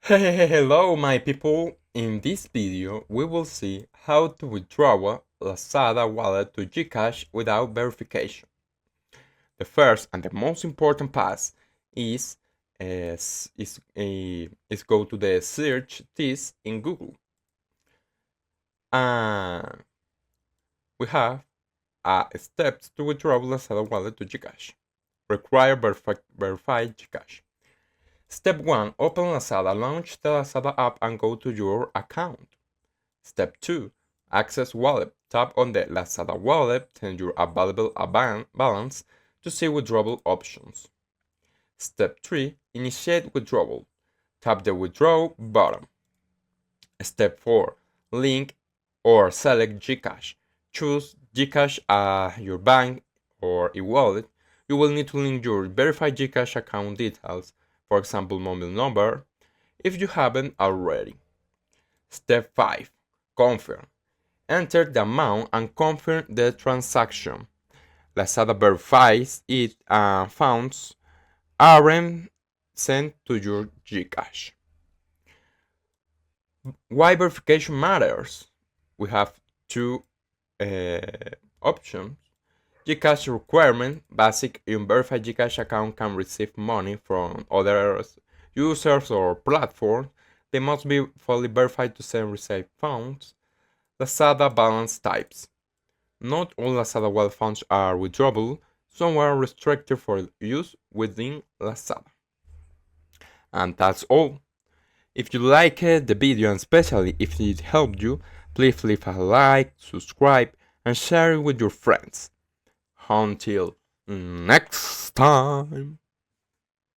Hello my people, in this video we will see how to withdraw Lazada Wallet to GCash without verification. The first and the most important pass is go to the search this in Google. And we have steps to withdraw Lazada Wallet to GCash. Require verified GCash. Step 1. Open Lazada, launch the Lazada app and go to your account. Step 2. Access wallet. Tap on the Lazada wallet and your available balance to see withdrawal options. Step 3. Initiate withdrawal. Tap the withdraw button. Step 4. Link or select GCash. Choose GCash your bank or e-wallet. You will need to link your verified GCash account details, for example mobile number, if you haven't already. Step 5. Confirm. Enter the amount and confirm the transaction. Lazada verifies it and funds aren't sent to your GCash. Why verification matters? We have two options. GCash requirement. Basic unverified GCash account can receive money from other users or platforms. They must be fully verified to send receive funds. Lazada balance types. Not all Lazada wallet funds are withdrawable. Some are restricted for use within Lazada. And that's all. If you liked the video and especially if it helped you, please leave a like, subscribe, and share it with your friends. Until next time.